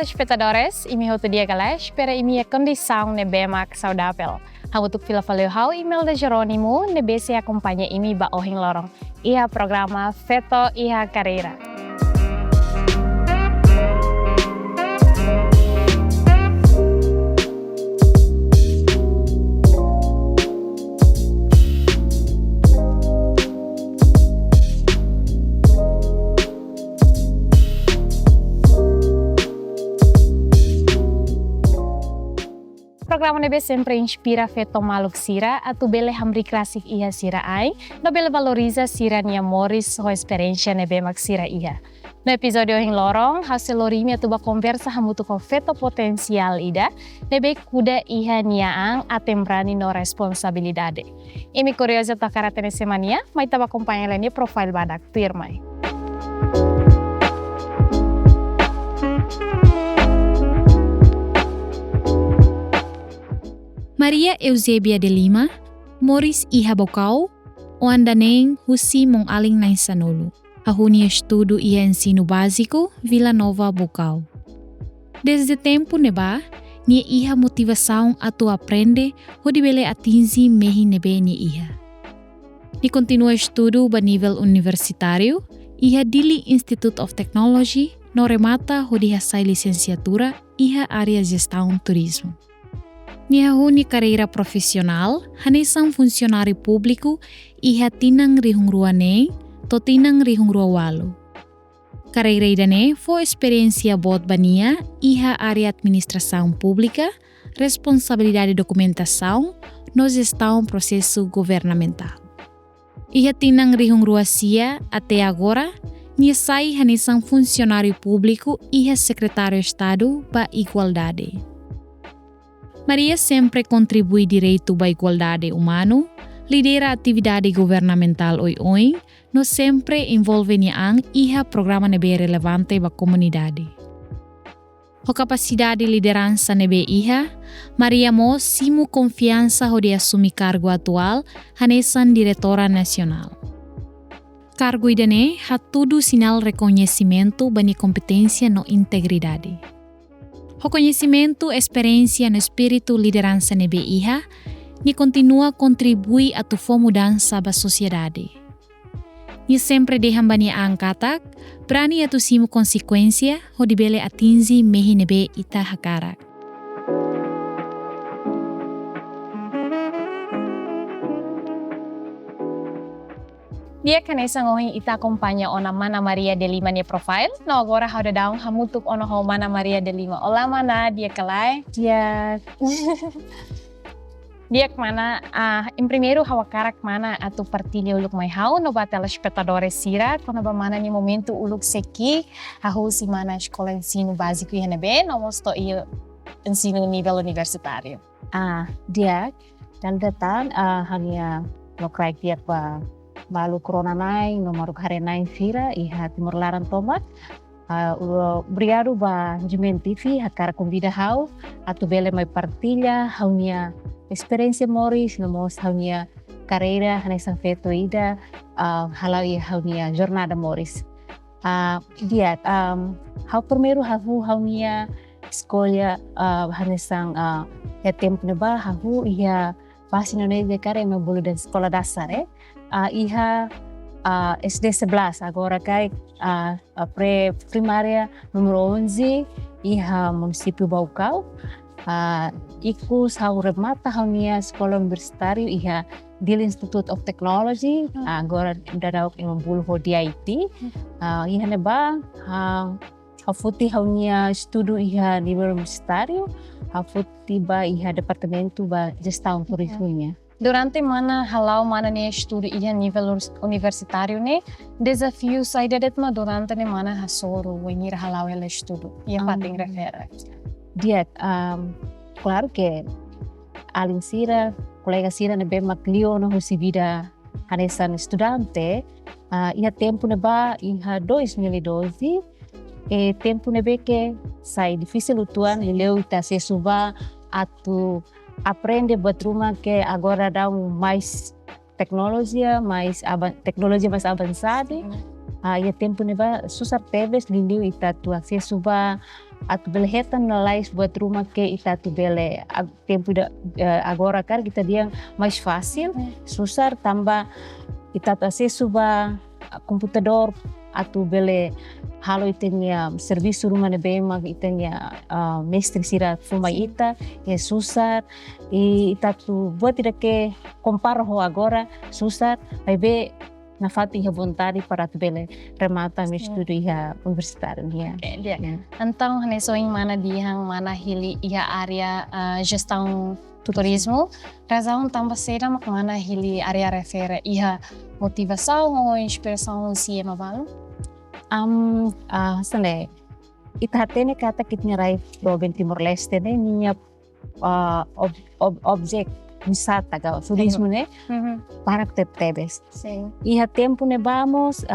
telespectadores, imi outro dia galera, espera imi a condição ne bemak saudável. Hau untuk fila valeu hau email de Jerônimo, ne BC acompanha imi ba ohin lorong. Ia programa FETO IHA KAREIRA. Programa nebe sempre inspira feto maluk sira atu bele hamri klasik iha sira ai, no bele valoriza sira nia moris ho experiência nebe mak sira iha. No episódio hing lorong, hasil lorimi atu ba conversa hamutu ko feto potensial ida, nebe kuda iha niaang atembrani no responsabilidade. Imi curiosa ta karatene semania, mai taba acompanha leni profile badak tuirmai. Maria Eusebia de Lima, Moris iha bokau, o andaneng husi mong aling na sanolo. Ahuni estudo iha ensino básico, Vila Nova Bocau. Desde tempo neba, nia iha motivação atu aprende, hodi bele atingi mehi nebe nia iha. Ni continua estudo ba nível universitário, iha dili Institute of Technology, no remata hodi hasai licenciatura, iha área gestão turismo. Nia huni carreira profissional, hanesang funcionário público, iha tinang rihung ruaneng, to tinang rihung ruawalu. Carreira idane fo experiência bot bania, iha área administração pública, responsabilidade documentação, no gestão processo governamental. Iha tinang rihung ruasia até agora, nia sai hanesang funcionário público, iha secretário Estado ba igualdade. Maria sempre contribui direito à igualdade humana, lidera atividade governamental oi-oi, no sempre envolve niang iha programa nebe relevante ba comunidade. Ho capacidade de liderança nebe iha, Maria mo simu confiança ho de assumir cargo atual, hanesan diretora nacional. Cargo idane ha tudo sinal reconhecimento bani competência no integridade. O conhecimento, experiência no espírito liderança nebe iha, ni continua contribui a tu mudança ba sociedade. Ni sempre deham bani angkatak, berani atu simu consequência, ho dibele atingi mehi nebe ita hakarak. Dia kanesa ngohi ita acompanha ona Mana Maria de Lima ne profile. No agora hauda daun hamutuk ono ho Mana Maria de Lima. Olá Mana, dia kelai. Dia dia kemana? Em primeiro hawa karak mana atu partilha uluk mai hau no ba telespectadores sira kono ba mana ni momento uluk seki hahu si mana escola ensino básico e NB no mosto i ensino nível universitário. Dia dan detan hanya no crack dia pa balu corona nai nomor hari nai sira iha timur laran tomat obrigado ba Jimen TV hakara convida hau atu bele mai partilha haunia experiência moris nomos haunia carreira hanesang feto ida halau ia haunia jornada moris dia hau primeiro haunia escolha hanesang ya tempo neba hau ia bahasa Indonesia kare me bulu dan sekolah dasar iha SD 11 agora kai pré-primária número 11 iha município Baucau ikus hau remata haunia sekolah universitário iha Dil Institute of Technology agora dadau yang bulu ho di IT iha neba hafuti haunia estudo iha nível universitário hafuti ba iha departamento ba gestão turismonya. Durante mana halau mana ne estudo iha nível universitário ne desafio saída det ma durante ne mana hasoro wenir halau ele estudo ia pating refere. Dia claro que alin sira colega sira ne bem maclio no husi vida hanesan estudante iha tempo ne ba iha 2012 tempo ne be que sai difícil utuan leu ita se suba atu aprende batruma que agora dá mais tecnologia mais avançada ia tempo neba susar tebes liliu ita tu aksesu ba atu bele hetan na lais buat rumah ke ita tu bele tempo da agora kan kita dia mais fácil susar tambah ita tu aksesu ba computador atu bele halo itenya serviço rumah nebema itenya mestre sira fuma ita é susar e ita tu buat tidak ke compara ho agora susar vai be na fati iha vontade para tu bele remata me estudo iha universitário ya. Então, hanesoing mana dihang mana hili iha area gestão turismo, razão também será mak mana hili area refere iha motivação ou inspiração si ema balu? Sane, ita hatene kata kitnya rai provinsi Timor Leste ne niya objek wisata ga turismo ne para tebes. Iha tempo ne vamos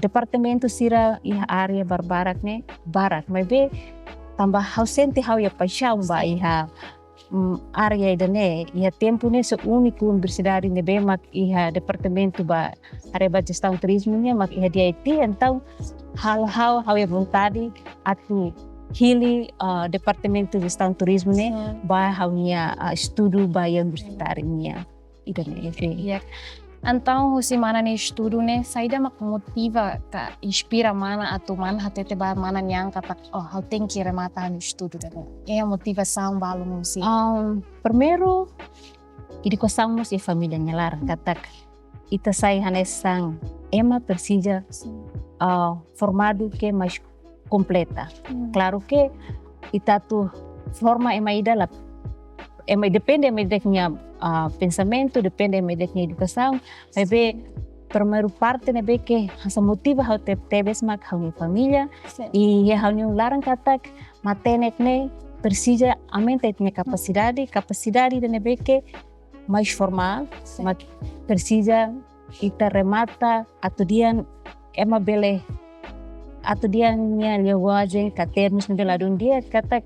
departamento sira iha area barbarak ne barak maybe tambah ausente hau ya paixão ba iha area idane iha tempo ne so único universidade ne bemak iha departamento ba area ba gestão turismo ne mak iha dia IT então hal ya vontade atu hili departamento de gestão turismo ne ba haunya estudo ba yang universitário nia idane ya. Então, se mana ne estudo ne saída mak motiva ka inspira mana atau mana hatete ba mana yang kata hau tem que remata no estudo dane. É a motivação balu musi. Primeiro idikosamos e família nyalar katak ita sai hanesang ema persija formado que mais completa. Claro que ita tu forma ema ida la ema depende ema ideknya pensamento, depende ema ideknya educação, mas be primeiro parte ne be que asa motiva hau tebes mak hau ni família e hau ni larang katak matenek ne persija aumenta itnya capacidade de ne be que mais formal, mak persija ita remata atau dia ema bele atau dia nya linguagem caternos no beladun dia katak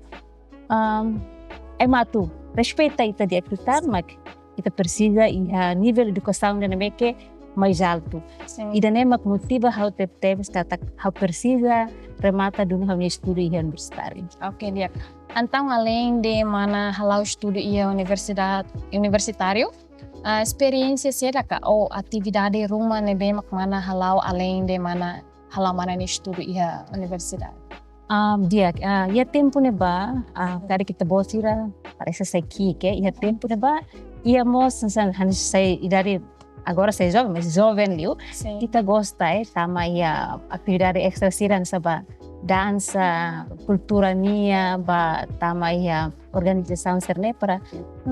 ema tu respeita ita dia acreditar mak ita precisa iha nível educação de que mais alto. E daí mak motiva hau tebes katak hau precisa remata dunia hau estudo iha universitário. Ok, dia. Então, além de mana halau estudo iha universitário, experiência será que ou atividade rumah nebe mak mana halau além de mana halau mana estudo iha universidade? Dia, ia tempo neba, kari kita bosira parece sai que ia tempo neba, íamos sai idade agora sai jovem, mas jovem liu, kita gosta tama ia atividade extra sira saba dança, cultura nia, ba tama ia organização serne para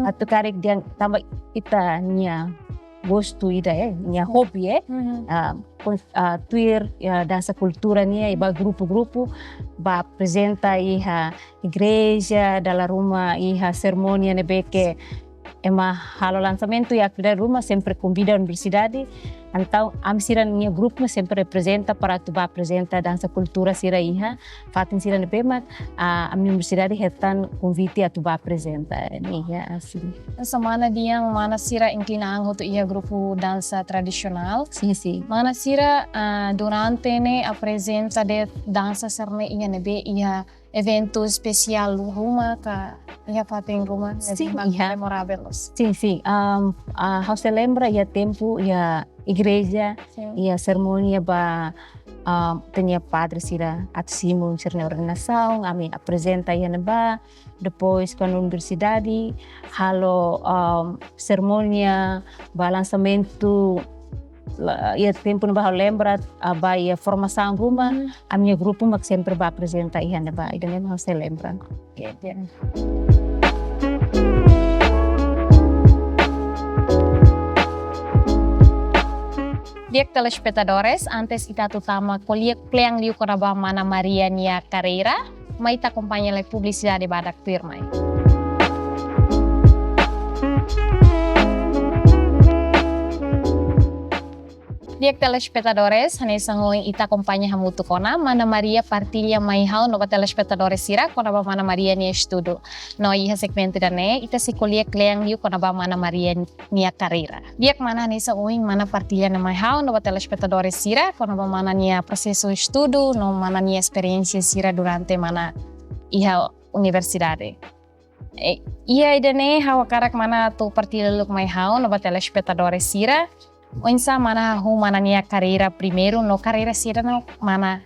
atu kari dia tama ita nia gosto ida nia hobby tuir dança cultura nia iba grupo ba apresenta iha igreja dalam rumah iha cerimônia nebe que ema halo lançamento e atividade rumah sempre convida a universidade então am sira nia grupo sempre representa para tu ba apresenta dança cultura sira iha fatin sira nebe mak a universidade retan convite a tu ba apresenta nia assim. Semana dia mana sira inclinang untuk ia grupo dança tradisional. Sim. Mana sira durante ne apresenta de dança serne ia nebe ia evento especial rumah ka ia fatin rumah memorables. Sim. Hau se lembra ia tempo ia igreja ia cerimônia ba tinha padre sira at Simon sira na ordenação, ami apresenta ia neba, depois com a universidade, halo cerimônia ba lançamento ia tempo neba lembra ba ia formação rumah, a minha grupo mak sempre ba apresenta ia neba, e daí hau se lembra. Diak telespectadores, antes ita tutama koliak pleang liu koraba mana Maria IHA Kareira, mai ta acompanha le publicidade badak firmai. Diak telespectadores, hanesa ngoing ita kompanha hamutu kona, mana Maria partilha mai hau nova telespectadores sira, kona ba mana Maria nia estudo. No iha segmento dane, ita se kuliah kleang liu kona ba mana Maria nia carreira. Diak mana hanesa ngoing mana partilha na mai hau nova telespectadores sira, kona ba mana nia processo estudo, no mana nia experiência sira durante mana iha universidade. Ia idane hau karak mana tu partilha luk mai hau nova telespectadores sira, Onsa mana hahu mana nia carreira primeiro, no carreira sira no mana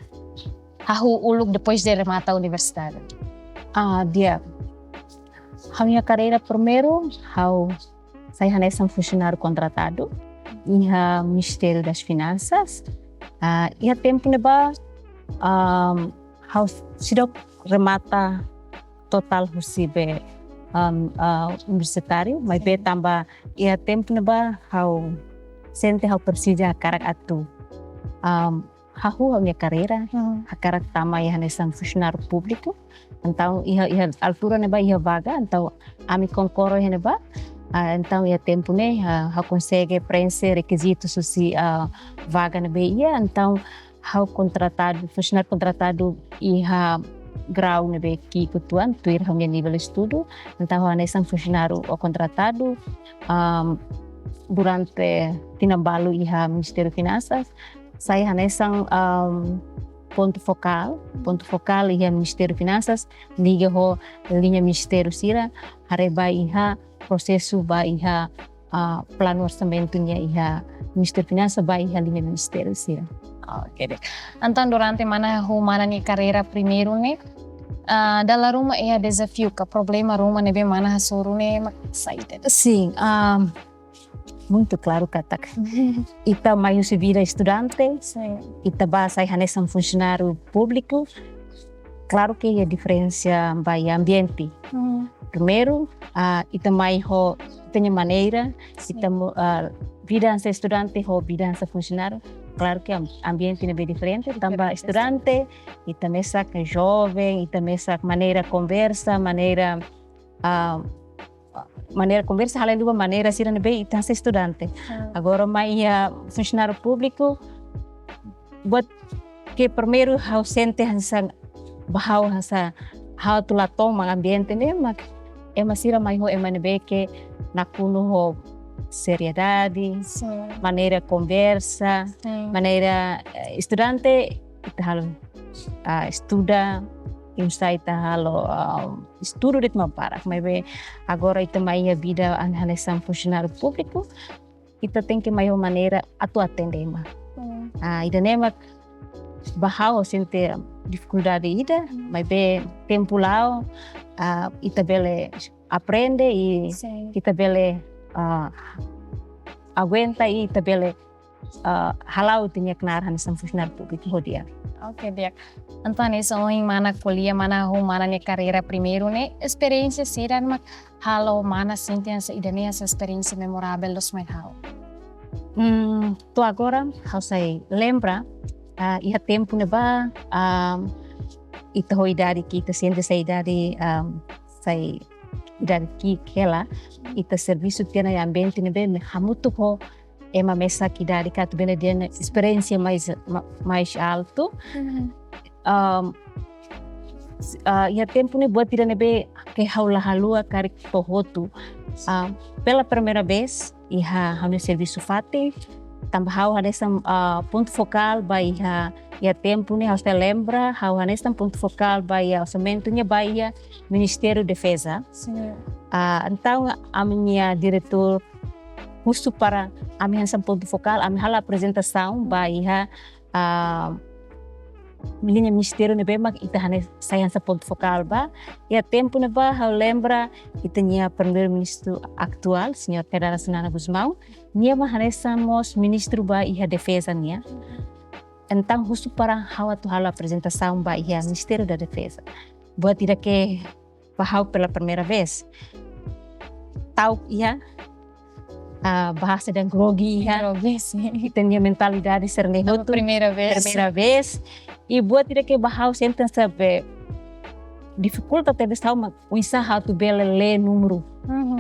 hahu uluk depois de remata a universidade. Dia, a minha carreira primeiro, saya hanesa funcionário contratado iha Ministério das Finanças. Iha tempo neba, sidok remata total husibe universitário, mas be tamba iha tempo neba sente persija karak atu hahu a minha carreira karak tama iha hanesa funcionário público então iha altura neba iha vaga então ami concorro iha neba então iha tempo ne consegue preencher requisitos se vaga neba ia então funcionário contratado iha grau nebe ki kutuan tuir a minha nível de estudo então hanesa funcionário contratado durante tinambalo iha Ministério Finanças, saya hanesang ponto focal iha Ministério Finanças, liga ho linha Ministério sira, hareba iha processo ba iha plano orçamento nya iha Ministério Finanças ba iha linha Ministério sira. Oke deh. Então durante mana ni carreira primeiro ne, dalam rumah iha desafio ka problema rumah nebe mana hasuru ne saída. Sim, muito claro katak. Ita maio se vira estudante, ita basa hanesa funcionário público. Claro que a diferença vai ambiente. Primeiro, ita mai ho tenha maneira, ita vida ansa estudante ho vida ansa funcionário. Claro que ambiente é bem diferente. Tamba estudante, ita mesa que jovem, ita mesa maneira conversa, maneira conversa, além de uma maneira se não bem então ser estudante. Agora mais funcionário público, buat que primeiro how sente hansa bahau hansa how tu latong mga ambiente ne mak masira mai ho emanebe que nakuno ho seriedade, maneira conversa, maneira estudante ita halo estuda insa ita halo estudo de mamparak, mas agora ita mai a vida hanesa funcionário público, ita tem que mai maneira atu atendema. Ida nema bahau sente dificuldade ida, mas be tempo lao ita bele aprende e ita bele aguenta e ita bele halau tinha kenar hanesa funcionário público hodia. Oke, Diak. Então, nessa mana kuliah, mana nia carreira primeiro, né? Experiência sira, mak halo mana sinti essa idania essa experiência memorável dos mais halo. Tu agora, saya lembra, iha tempo neba, ita ho idade que ita sente essa idade, saya idade que ela, ita serviço tiana ambiente nebe, hamutu ho ema mesa que idade que tu bene dia experiência mais alto. Ia tempo ne buat tidak nebe ke haula halua karik tohotu. Pela primeira vez iha hame serviço fate tambah hau hanesa ponto focal ba ia tempo ne hau lembra hau hanesa ponto focal ba ia orçamento nya ba ia Ministério Defesa. Então a minha diretor justo para a minha ponto focal, a minha apresentação ba iha linha Ministério nebe mak ita hane sayansa ponto focal ba ia tempo neba hau lembra ita nya primeiro-ministro atual senhor Federal Nacional Guzmão nia ma hanesamos ministro ba iha defesa nia então justo para hau atu hal apresentação ba iha Ministério da Defesa buat tidak ke bahau pela primeira vez tau iha bahasa dan grogi ya, tinha mentalidade sernehoto primeira vez e buat tidak ke bahau senten sabe dificulta teve sau usaha tu bela le número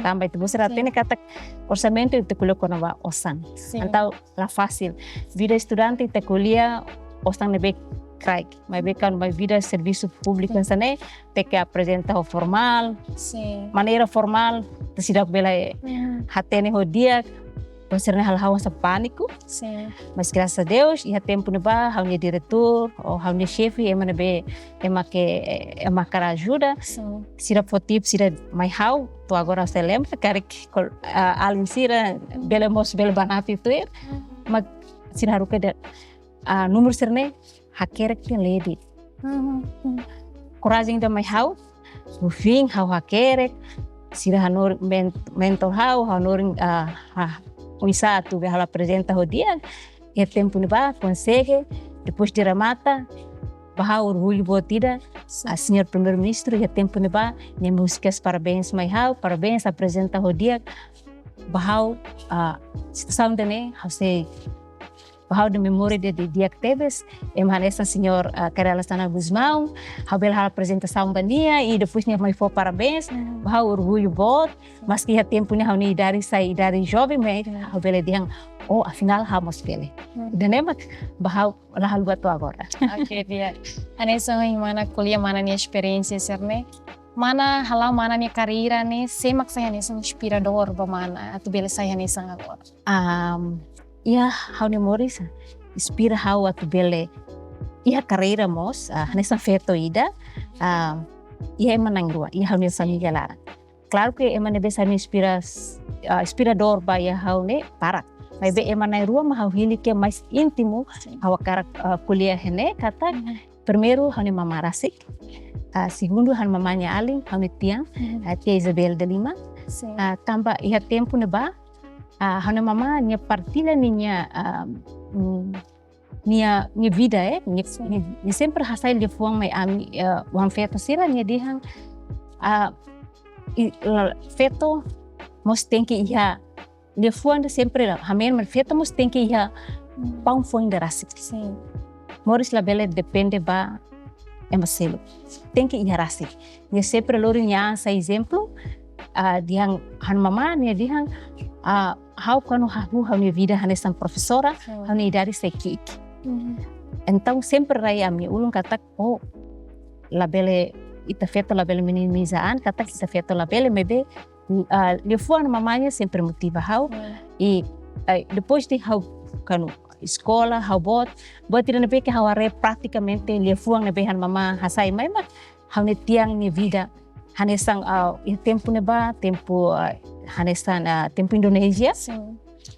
também tu você tem kata orçamento te colocou na osan então lá fácil vida estudante te kuliah osan nebe craig mas bekan mas vida serviço público sana te que apresentar formal maneira formal te sidak bela hatene ho dia concerna hal-hal sa pânico, mas graças a Deus, ia tempo neba, haunya diretor, ou haunya chefe, emana be, emakara ajuda, sira fotip, sira mai hau, tu agora se lembra, karek alin sira, bela mos bela banapi tu mas sira haruka de, número sirne, hakerek tem ledi. Coragem da mai hau, no fim, hau hakerek, sira hanor mentor hau, hanoring usaha tu ela apresenta o dia e tempo neba consegue depois de remata bahá orgulho botida a senhor primeiro-ministro e tempo neba nem músicas parabéns mai hau parabéns apresenta o dia bahá situação dene você bahá de memória de dia que teves emanessa senhor Carela Sana Guzmão habel a apresentação bania e depois nem mais for parabéns bahá orgulho bot mas que tempo nem hauni dari sai dari jovem mas habel dia oh afinal hamos pele dan emak bahá lah buat agora. Oke dia anessa mana kuliah mana nih experiência serne mana halau mana nih carreira nih semak saya nih inspirador bagaimana atau bela saya nih agora. Ia hau memoris inspira hau atu bele ia carreira mos nessa FETO IHA ia emanang rua ia hau nessa jalan claro que emane besa inspirador ba ia hau ne para mas be emanang rua ma hau hili que mais íntimo hau cara kuliah hene kata primeiro hau ne mama rasik segundo hau mamanya Aling hau ne tia Isabel de Lima tambah ia tempo ne ba hana mama nia partilha nia vida nia sempre hasai le fuang mai ami wan FETO sira nia dihang FETO mos tenki iha le fuang de sempre hamen man FETO mos tenki iha pang fuang de rasik moris la bele depende ba emaselo tenki iha rasik nia sempre lori nia sa exemplo dihang han mama nia dihang hau quando hau minha vida nessa professora hau ni dari sekik então sempre rai a minha ulung katak oh labele ita FETO labele minimizaan katak ita FETO labele mebe lefuan mamanya sempre motiva hau e depois de hau kanu escola hau bot tidak nebe que hau are praticamente lefuan nebe han mama hasai mai mak hau ne tiang ni vida hanesang tempo neba tempo hanesan tempo Indonesia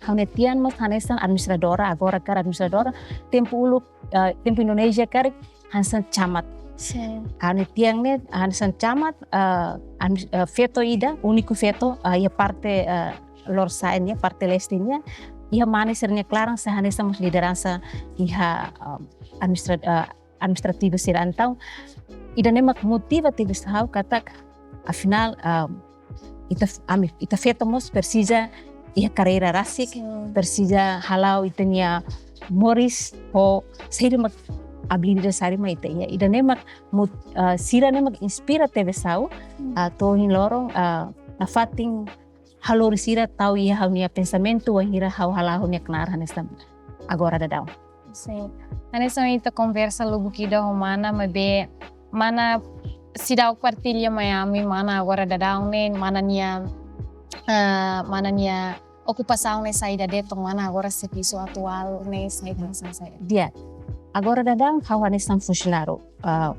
hanetian mas hanesan administradora agora cara administradora tempo ulu tempo Indonesia kar hansan camat hanetian ne hansan camat FETO IHA único FETO ia parte lorsainnya parte lestinya ia manesernya clarang sa hanesan mas liderança IHA administrativo sirantau ida nemak motiva teve sahau katak afinal ita FETO mos precisa ia carreira rasik precisa halau itanya moris ho sair mak habilidade sari ma ida nemak sira nemak inspira teve sau to hin lorong na fating halor sira tau ia haunia pensamento wa hira hau halau nia knar hanesam agora dadau sim anessa ita conversa lugu kida humana mabe mana sidau partilha Miami mana agora dadau nen mana nia ocupação ne saída de mana agora serviço atual ne saída saya dia agora dadau hau hanesam funcionário hau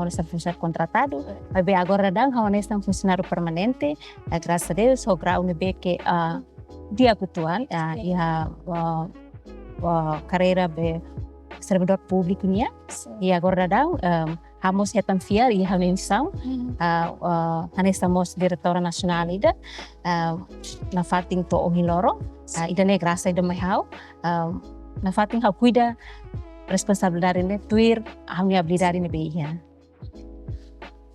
nessa funcionário contratado mas agora dadau hau hanesam funcionário permanente graças a Deus o grau ne be que dia atual ia carreira be servidor público nia e agora dadau hamos hetan fiar e hamensão hanestamos diretora nacional ida na fating to ohiloro ida ne grasa ida mai hau na fating hau cuida responsabilidade ne tuir hamni habilidade ne beia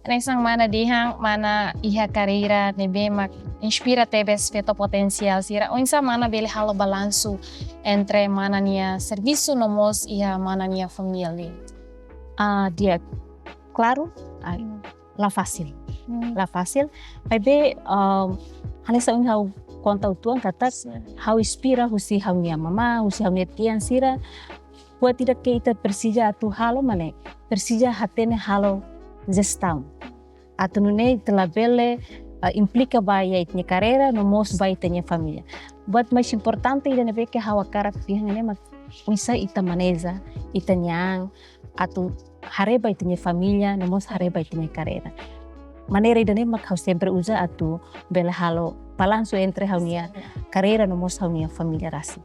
nesang mana dihang mana IHA carreira ne be mak inspira tebes FETO potencial sira onsa mana bele halo balanço entre mana nia serviço nomos IHA mana nia família dia claro, lá fácil. Lá fácil. Vai be halesa un hau konta utuan kata hau inspira husi hau nia mama, husi hau nia tian sira. Buat tidak ke ita persija atu halo mane. Persija hatene halo gestão. Atu nune ita labele implica baia itnya carreira no mos baia itnya família. Buat mais importante ida nebe ke hau akara pihang ene mak misa ita maneza, ita nyang, atu hareba itnya família, no mos hareba itnya carreira. Maneira ida mak hau sempre usa atu bela halo balanço entre hau nia carreira no mos hau nia família rasi.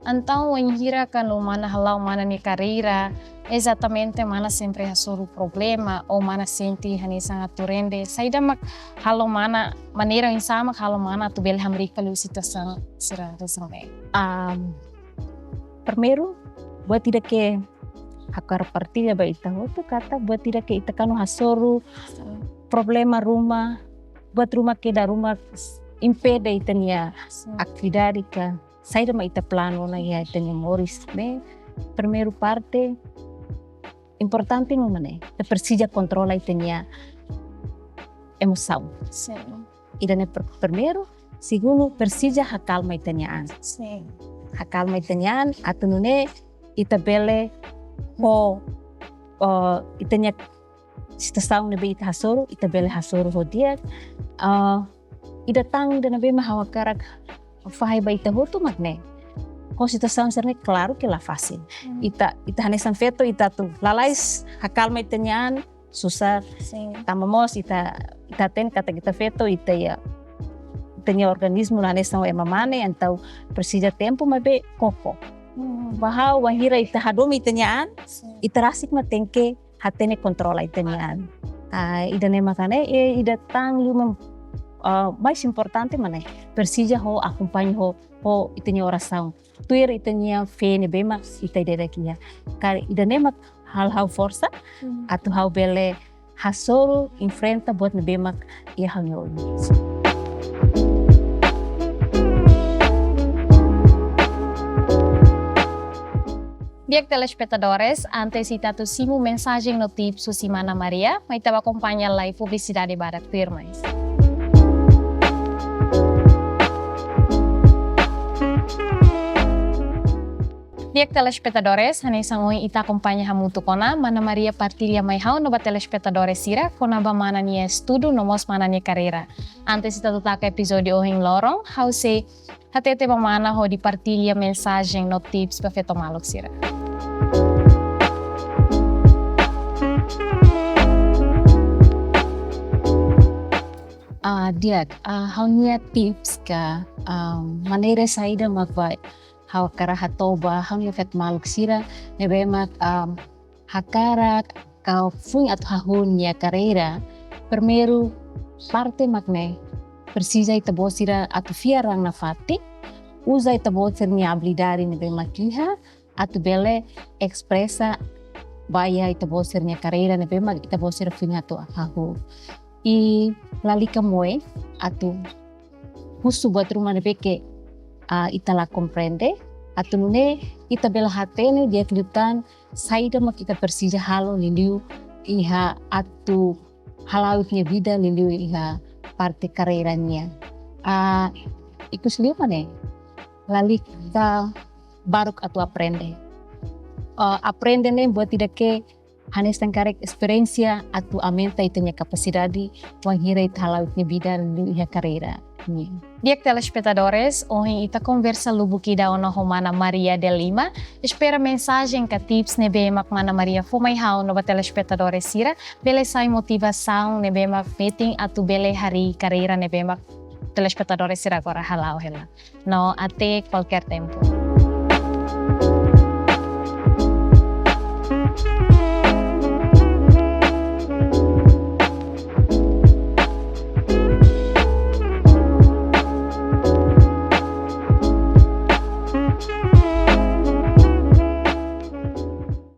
Então, em hira kanu mana halau mana ni carreira, exatamente mana sempre hasuru problema ou mana senti hani sangat turende. Saida mak halau mana maneira yang sama halau mana tu bela hamrika lu situação sira resolve. Primeiro, buat tidak ke hakar partilha ba ita tu kata buat tidak ke ita kanu hasoru problema rumah, buat rumah ke da rumah impede ita nia atividade ka. Saída ma ita plano na ia tenha Moris, né? Primeiro parte importante no mané, a precisa controla e tenha emoção. Sim. Ida ne primeiro, segundo precisa acalma e tenha. Sim. Acalma e tenha, atunune ita bele ho e tenha situação ne be ita hasoro, ita bele hasoro ho dia. Ida tang ida ne be mahawakarak fahai ba ita hotu magne. Ko situação serne claro que lá fácil. Ita hanesan feto ita tu lalais hakalma ita nyan susah. Tamamos ita ten kata kita feto ita ya nya organismo hanesan wa mamane antau precisa tempo mabe koko. Bahau wahira ita hadomi ita nyan ita rasik matenke hatene kontrola ita nyan. Ida ne makane ida tang lumam mais importante mana persija ho acompanha ho itanya oração tuir itanya fé ne bema ita ida kia kar ida nemak hal força atu hau bele hasoro enfrenta buat ne bema ia hangyo. Biak telespectadores, antes ita tu simu mensagem no tip Susimana Maria, mas estava acompanha live publicidade barak firmais. Biak telespectadores, hanay sangoy ita acompanha hamutu kona, mana Maria partilha mai hau no ba telespectadores sira, kona ba mana niya estudo no mos mana niya carreira. Antes ita tutaka episódio ohing lorong, hau se hatete ba mana ho di partilha mensagem no tips pa FETO Maluk sira. Diak, hau niya tips ka maneira saída magvai hau kara hatoba hau niya FETO Maluk sira nebe mak hakara kau fung atau hahun niya carreira primeiro parte magne precisa ita bosira atau fiarang na fati usa ita bosir niya habilidade nebe makiha atau bele expressa baya ita bosir niya carreira nebe mak ita bosir fung atau hahu i lalika moe atau husu buat rumah nebe ke ita la comprende atau nune ita bela hatene dia kelutan saída mak ita persija halo liliu iha atau halautnya vida liliu iha parte carreiranya ikus liu mane lalika baruk atau aprende aprende ne buat tidak ke hanes tangkarek experiência atau aumenta itanya capacidade wanghira ita halautnya vida liliu iha carreira. Biak telespectadores, hoje ita conversa lubuki da ona Romana Maria de Lima. Espera mensagem ka tips nebe mak mana Maria fumai hau no ba telespectadores sira. Bele sai motivação nebe mak meeting atu bele hari carreira nebe mak telespectadores sira agora halau hela. No até qualquer tempo.